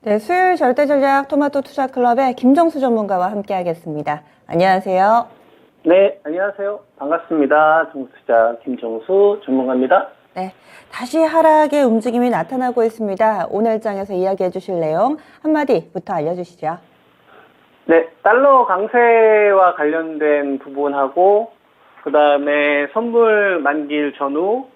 네, 수요일 절대전략 토마토 투자클럽의 김정수 전문가와 함께하겠습니다. 안녕하세요. 네, 안녕하세요. 반갑습니다. 정수자 김정수 전문가입니다. 네, 다시 하락의 움직임이 나타나고 있습니다. 오늘 장에서 이야기해 주실 내용 한마디부터 알려주시죠. 네, 달러 강세와 관련된 부분하고 그다음에 선물 만기일 전후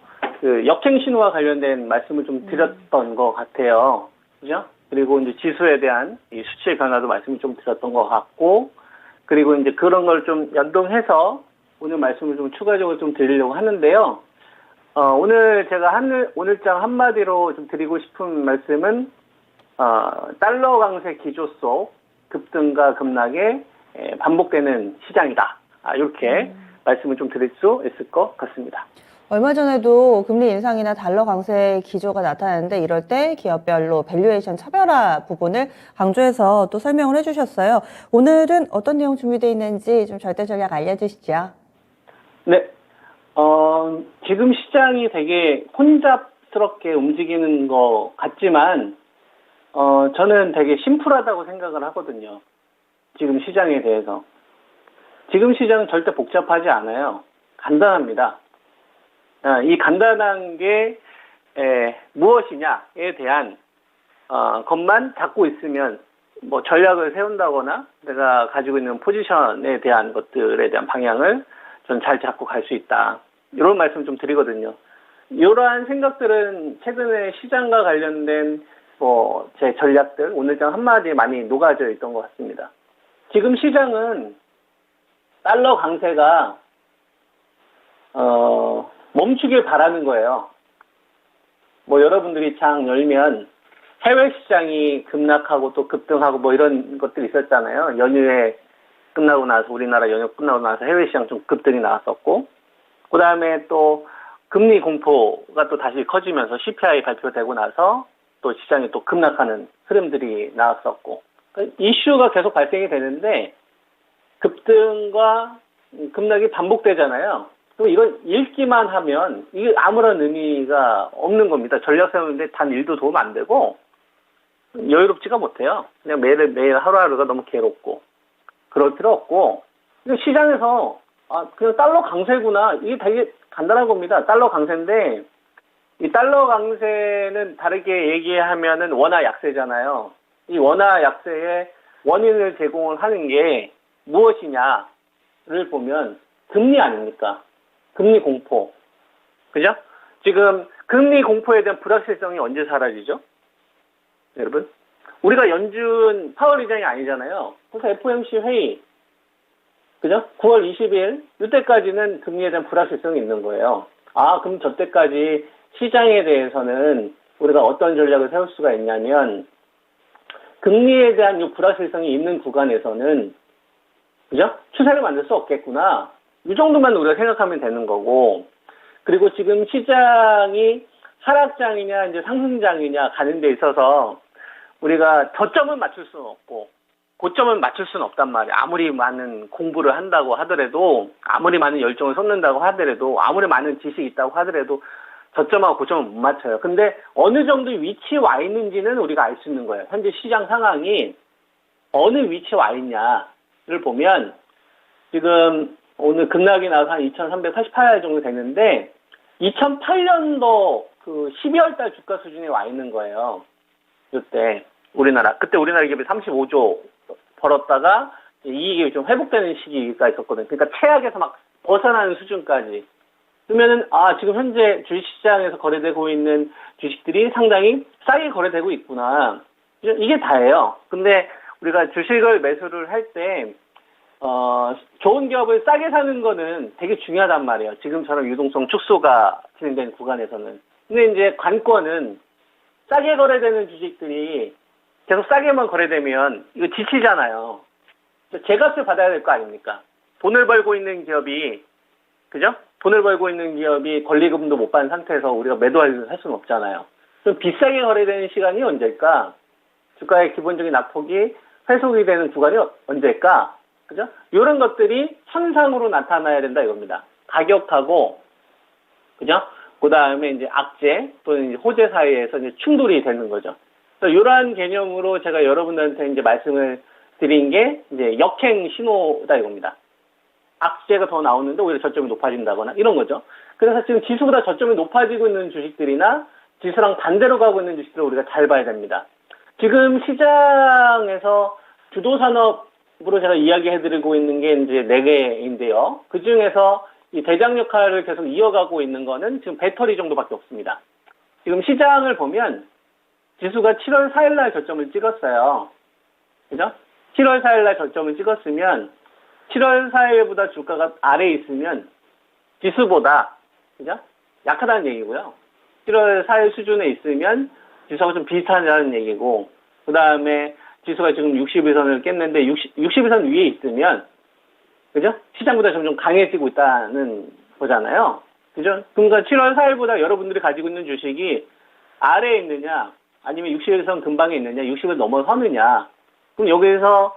역행 신호와 관련된 말씀을 좀 드렸던 것 같아요. 그죠? 그리고 이제 지수에 대한 이 수치의 변화도 말씀을 좀 드렸던 것 같고, 그리고 이제 그런 걸 좀 연동해서 오늘 말씀을 좀 추가적으로 좀 드리려고 하는데요. 오늘 제가 오늘장 한마디로 좀 드리고 싶은 말씀은, 달러 강세 기조 속 급등과 급락에 반복되는 시장이다. 이렇게 말씀을 좀 드릴 수 있을 것 같습니다. 얼마 전에도 금리 인상이나 달러 강세 기조가 나타나는데 이럴 때 기업별로 밸류에이션 차별화 부분을 강조해서 또 설명을 해주셨어요. 오늘은 어떤 내용 준비되어 있는지 좀 절대 전략 알려주시죠. 네. 지금 시장이 되게 혼잡스럽게 움직이는 것 같지만, 저는 되게 심플하다고 생각을 하거든요. 지금 시장에 대해서. 지금 시장은 절대 복잡하지 않아요. 간단합니다. 이 간단한 게 무엇이냐에 대한 것만 잡고 있으면 뭐 전략을 세운다거나 내가 가지고 있는 포지션에 대한 것들에 대한 방향을 전 잘 잡고 갈 수 있다. 이런 말씀 좀 드리거든요. 이러한 생각들은 최근에 시장과 관련된 제 전략들 오늘장 한마디에 많이 녹아져 있던 것 같습니다. 지금 시장은 달러 강세가 멈추길 바라는 거예요. 여러분들이 장 열면 해외 시장이 급락하고 또 급등하고 이런 것들이 있었잖아요. 연휴에 끝나고 나서 우리나라 연휴 끝나고 나서 해외 시장 좀 급등이 나왔었고, 그 다음에 또 금리 공포가 또 다시 커지면서 CPI 발표되고 나서 또 시장이 또 급락하는 흐름들이 나왔었고, 이슈가 계속 발생이 되는데 급등과 급락이 반복되잖아요. 또 이걸 읽기만 하면 이게 아무런 의미가 없는 겁니다. 전략 세우는데 단 1도 도움 안 되고 여유롭지가 못해요. 그냥 매일 하루하루가 너무 괴롭고 그럴 필요 없고, 시장에서 그냥 달러 강세구나, 이게 되게 간단한 겁니다. 달러 강세인데 이 달러 강세는 다르게 얘기하면은 원화 약세잖아요. 이 원화 약세의 원인을 제공을 하는 게 무엇이냐를 보면 금리 아닙니까? 금리 공포. 그죠? 지금 금리 공포에 대한 불확실성이 언제 사라지죠? 여러분? 우리가 연준 파월 의장이 아니잖아요. 그래서 FOMC 회의. 그죠? 9월 20일, 이때까지는 금리에 대한 불확실성이 있는 거예요. 그럼 저때까지 시장에 대해서는 우리가 어떤 전략을 세울 수가 있냐면, 금리에 대한 이 불확실성이 있는 구간에서는, 그죠? 추세를 만들 수 없겠구나. 이 정도만 우리가 생각하면 되는 거고, 그리고 지금 시장이 하락장이냐 이제 상승장이냐 가는 데 있어서 우리가 저점은 맞출 수는 없고 고점은 맞출 수는 없단 말이에요. 아무리 많은 공부를 한다고 하더라도, 아무리 많은 열정을 쏟는다고 하더라도, 아무리 많은 지식이 있다고 하더라도 저점하고 고점은 못 맞춰요. 근데 어느 정도 위치에 와 있는지는 우리가 알 수 있는 거예요. 현재 시장 상황이 어느 위치에 와 있냐를 보면, 지금 오늘 급락이 나와서 한 2,388원 정도 되는데 2008년도 12월 달 주가 수준에 와 있는 거예요. 그때 그때 우리나라 기업이 35조 벌었다가 이익이 좀 회복되는 시기가 있었거든요. 그러니까 최악에서 막 벗어나는 수준까지. 그러면은 지금 현재 주식시장에서 거래되고 있는 주식들이 상당히 싸게 거래되고 있구나. 이게 다예요. 근데 우리가 주식을 매수를 할 때 좋은 기업을 싸게 사는 거는 되게 중요하단 말이에요. 지금처럼 유동성 축소가 진행된 구간에서는. 근데 이제 관건은 싸게 거래되는 주식들이 계속 싸게만 거래되면 이거 지치잖아요. 제값을 받아야 될 거 아닙니까? 돈을 벌고 있는 기업이, 그죠? 돈을 벌고 있는 기업이 권리금도 못 받은 상태에서 우리가 매도할 수는 없잖아요. 그럼 비싸게 거래되는 시간이 언제일까? 주가의 기본적인 낙폭이 회복이 되는 구간이 언제일까? 그죠? 이런 것들이 현상으로 나타나야 된다 이겁니다. 가격하고, 그죠? 그 다음에 이제 악재 또는 이제 호재 사이에서 이제 충돌이 되는 거죠. 이러한 개념으로 제가 여러분들한테 이제 말씀을 드린 게 이제 역행 신호다 이겁니다. 악재가 더 나오는데 오히려 저점이 높아진다거나 이런 거죠. 그래서 지금 지수보다 저점이 높아지고 있는 주식들이나 지수랑 반대로 가고 있는 주식들을 우리가 잘 봐야 됩니다. 지금 시장에서 주도산업으로 제가 이야기해드리고 있는 게 이제 4개인데요. 그 중에서 이 대장 역할을 계속 이어가고 있는 거는 지금 배터리 정도밖에 없습니다. 지금 시장을 보면 지수가 7월 4일 날 저점을 찍었어요. 그죠? 7월 4일 날 저점을 찍었으면 7월 4일보다 주가가 아래에 있으면 지수보다 그죠? 약하다는 얘기고요. 7월 4일 수준에 있으면 지수하고 좀 비슷하다는 얘기고, 그 다음에 지수가 지금 60일선을 깼는데 60일선 위에 있으면 그죠? 시장보다 점점 강해지고 있다는 거잖아요. 그죠? 그러니까 7월 4일보다 여러분들이 가지고 있는 주식이 아래에 있느냐 아니면 60일선 근방에 있느냐 60을 넘어서느냐, 그럼 여기에서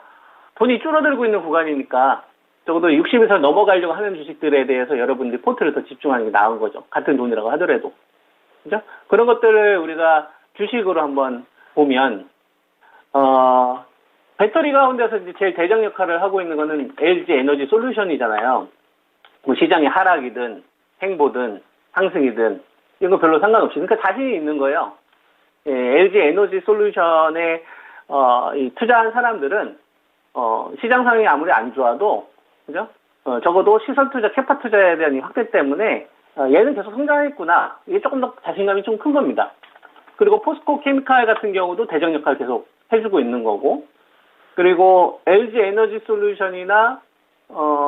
돈이 줄어들고 있는 구간이니까 적어도 60에서 넘어가려고 하는 주식들에 대해서 여러분들이 포트를 더 집중하는 게 나은 거죠. 같은 돈이라고 하더라도. 그죠? 그런 것들을 우리가 주식으로 한번 보면, 배터리 가운데서 이제 제일 대장 역할을 하고 있는 거는 LG 에너지 솔루션이잖아요. 뭐 시장의 하락이든 행보든 상승이든 이런 거 별로 상관없이. 그러니까 자신이 있는 거예요. 예, LG 에너지 솔루션에 이 투자한 사람들은 시장 상황이 아무리 안 좋아도 그죠? 적어도 시설 투자, 캐파 투자에 대한 이 확대 때문에 얘는 계속 성장했구나. 이게 조금 더 자신감이 좀 큰 겁니다. 그리고 포스코 케미칼 같은 경우도 대장 역할을 계속 해주고 있는 거고, 그리고 LG 에너지 솔루션이나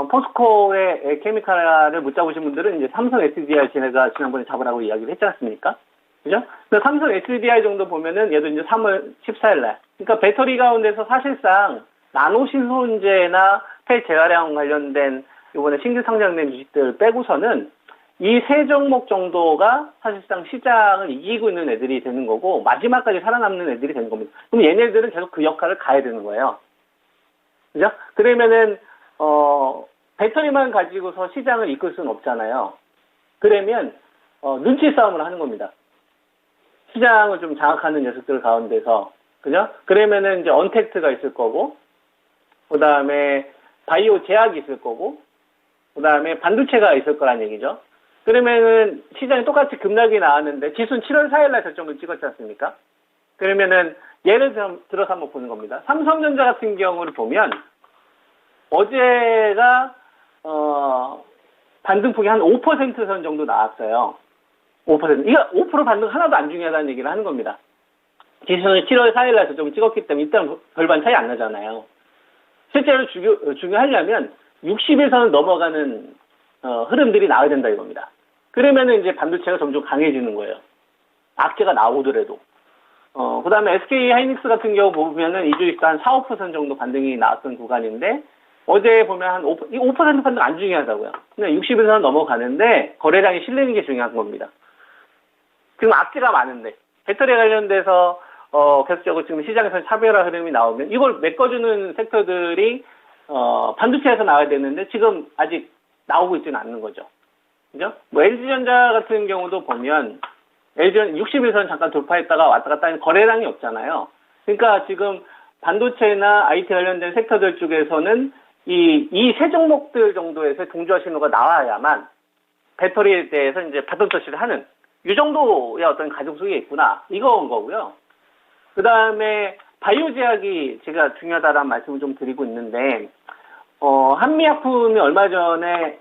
포스코의 케미칼을 못 잡으신 분들은 이제 삼성 SDI 제가 지난번에 잡으라고 이야기를 했지 않습니까? 그죠? 근데 삼성 SDI 정도 보면은 얘도 이제 3월 14일 날. 그러니까 배터리 가운데서 사실상 나노 신소재나 폐재활용 관련된 이번에 신규 상장된 주식들 빼고서는 이 세 종목 정도가 사실상 시장을 이기고 있는 애들이 되는 거고 마지막까지 살아남는 애들이 되는 겁니다. 그럼 얘네들은 계속 그 역할을 가야 되는 거예요. 그죠? 그러면은 배터리만 가지고서 시장을 이끌 수는 없잖아요. 그러면 눈치 싸움을 하는 겁니다. 시장을 좀 장악하는 녀석들 가운데서, 그죠? 그러면은 이제 언택트가 있을 거고, 그 다음에 바이오 제약이 있을 거고, 그 다음에 반도체가 있을 거란 얘기죠. 그러면은 시장이 똑같이 급락이 나왔는데 지수는 7월 4일 날 저점을 찍었지 않습니까? 그러면은 예를 들어서 한번 보는 겁니다. 삼성전자 같은 경우를 보면 어제가 반등폭이 한 5%선 정도 나왔어요. 5%. 이거 5% 반등 하나도 안 중요하다는 얘기를 하는 겁니다. 지수는 7월 4일 날 저점을 찍었기 때문에 일단 별반 차이 안 나잖아요. 실제로 중요하려면 60일선을 넘어가는 흐름들이 나와야 된다 이겁니다. 그러면은 이제 반도체가 점점 강해지는 거예요. 악재가 나오더라도. 그 다음에 SK 하이닉스 같은 경우 보면은 이 주식도 한 4, 5% 정도 반등이 나왔던 구간인데, 어제 보면 한 5% 반등 안 중요하다고요. 그냥 60일선 넘어가는데 거래량이 실리는 게 중요한 겁니다. 지금 악재가 많은데, 배터리 관련돼서 계속적으로 지금 시장에서 차별화 흐름이 나오면 이걸 메꿔주는 섹터들이 반도체에서 나와야 되는데 지금 아직 나오고 있지는 않는 거죠. 그죠? 뭐 LG전자 같은 경우도 보면 LG는 60일선 잠깐 돌파했다가 왔다 갔다 하는 거래량이 없잖아요. 그러니까 지금 반도체나 IT 관련된 섹터들 쪽에서는 이 세 종목들 정도에서 동조화 신호가 나와야만 배터리에 대해서 이제 바톤 터치를 하는 이 정도의 어떤 가중성이 있구나, 이거인 거고요. 그 다음에 바이오 제약이 제가 중요하다라는 말씀을 좀 드리고 있는데, 한미약품이 얼마 전에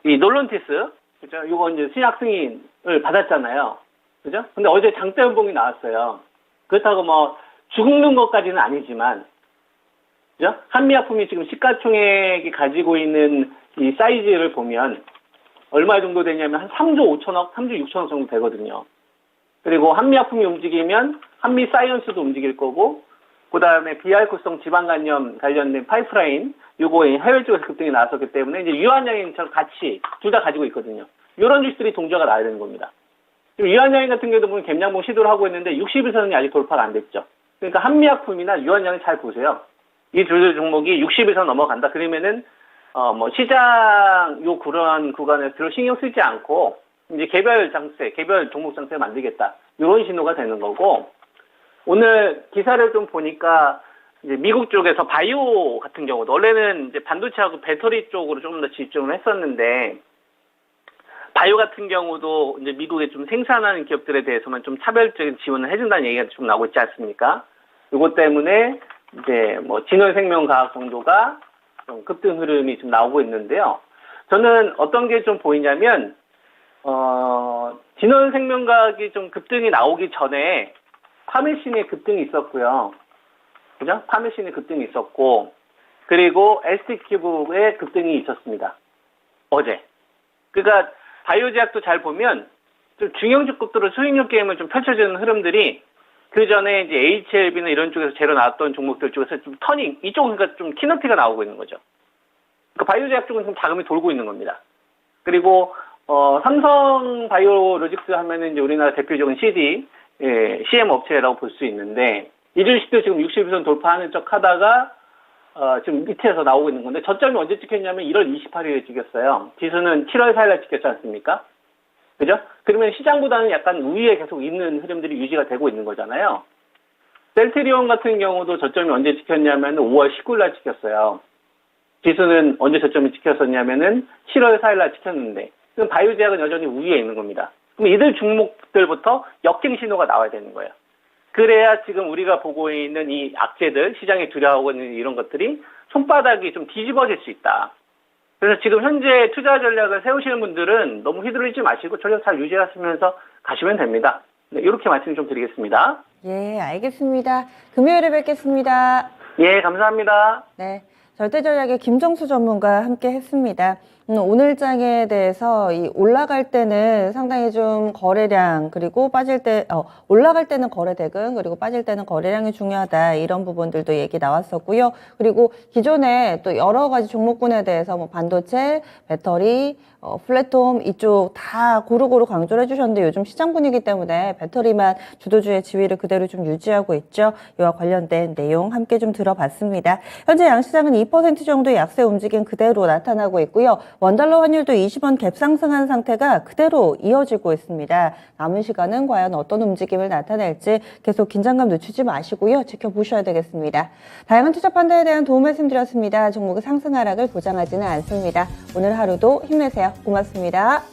이 놀론티스, 그죠? 이거 이제 신약 승인을 받았잖아요. 그죠? 근데 어제 장대 연봉이 나왔어요. 그렇다고 뭐 죽는 것까지는 아니지만, 그죠? 한미약품이 지금 시가총액이 가지고 있는 이 사이즈를 보면 얼마 정도 되냐면 한 3조 5천억, 3조 6천억 정도 되거든요. 그리고 한미약품이 움직이면 한미사이언스도 움직일 거고, 그 다음에 비알코성 지방간염 관련된 파이프라인, 요거 해외 쪽에서 급등이 나왔었기 때문에 이제 유한양인처럼 같이 둘 다 가지고 있거든요. 이런 주식들이 동조가 나야 되는 겁니다. 지금 유한양인 같은 경우도 보면 갭양봉 시도를 하고 있는데 60일선이 아직 돌파가 안 됐죠. 그러니까 한미약품이나 유한양인 잘 보세요. 이 두 종목이 60일선 넘어간다. 그러면은 뭐 시장 그런 구간에 별로 신경 쓰지 않고 이제 개별 종목 장세 만들겠다. 이런 신호가 되는 거고, 오늘 기사를 좀 보니까 이제 미국 쪽에서 바이오 같은 경우도 원래는 이제 반도체하고 배터리 쪽으로 조금 더 집중을 했었는데, 바이오 같은 경우도 이제 미국에 좀 생산하는 기업들에 대해서만 좀 차별적인 지원을 해준다는 얘기가 좀 나오고 있지 않습니까? 이것 때문에 이제 뭐 진원생명과학 정도가 좀 급등 흐름이 좀 나오고 있는데요. 저는 어떤 게 좀 보이냐면, 진원생명과학이 좀 급등이 나오기 전에 파메신의 급등이 있었고요. 그죠? 파메신의 급등이 있었고, 그리고 ST큐브의 급등이 있었습니다. 어제. 그러니까 바이오 제약도 잘 보면 좀 중형주급도로 수익률 게임을 좀 펼쳐지는 흐름들이 그 전에 이제 HLB나 이런 쪽에서 재료 나왔던 종목들 쪽에서 좀 터닝, 이쪽은 그러니까 좀 키너티가 나오고 있는 거죠. 그러니까 바이오 제약 쪽은 좀 자금이 돌고 있는 겁니다. 그리고 삼성 바이오로직스 하면은 이제 우리나라 대표적인 CM 업체라고 볼 수 있는데, 이들시도 지금 60일선 돌파하는 척 하다가 지금 밑에서 나오고 있는 건데, 저점이 언제 찍혔냐면 1월 28일에 찍혔어요. 지수는 7월 4일에 찍혔지 않습니까? 그죠? 그러면 시장보다는 약간 우위에 계속 있는 흐름들이 유지가 되고 있는 거잖아요. 셀트리온 같은 경우도 저점이 언제 찍혔냐면 5월 19일날 찍혔어요. 지수는 언제 저점이 찍혔었냐면은 7월 4일날 찍혔는데, 그럼 바이오 제약은 여전히 우위에 있는 겁니다. 그럼 이들 종목들부터 역행 신호가 나와야 되는 거예요. 그래야 지금 우리가 보고 있는 이 악재들, 시장에 두려워하고 있는 이런 것들이 손바닥이 좀 뒤집어질 수 있다. 그래서 지금 현재 투자 전략을 세우시는 분들은 너무 휘둘리지 마시고 전략 잘 유지하시면서 가시면 됩니다. 네, 이렇게 말씀 좀 드리겠습니다. 예, 알겠습니다. 금요일에 뵙겠습니다. 예, 감사합니다. 네. 절대전략의 김정수 전문가와 함께 했습니다. 오늘 장에 대해서 이 올라갈 때는 상당히 좀 거래량, 그리고 빠질 때, 올라갈 때는 거래 대금, 그리고 빠질 때는 거래량이 중요하다. 이런 부분들도 얘기 나왔었고요. 그리고 기존에 또 여러 가지 종목군에 대해서 뭐 반도체, 배터리, 플랫폼 이쪽 다 고루고루 강조를 해주셨는데, 요즘 시장 분위기 때문에 배터리만 주도주의 지위를 그대로 좀 유지하고 있죠. 이와 관련된 내용 함께 좀 들어봤습니다. 현재 양시장은 2% 정도의 약세 움직임 그대로 나타나고 있고요. 원달러 환율도 20원 갭 상승한 상태가 그대로 이어지고 있습니다. 남은 시간은 과연 어떤 움직임을 나타낼지 계속 긴장감 늦추지 마시고요. 지켜보셔야 되겠습니다. 다양한 투자 판단에 대한 도움 말씀드렸습니다. 종목의 상승 하락을 보장하지는 않습니다. 오늘 하루도 힘내세요. 고맙습니다.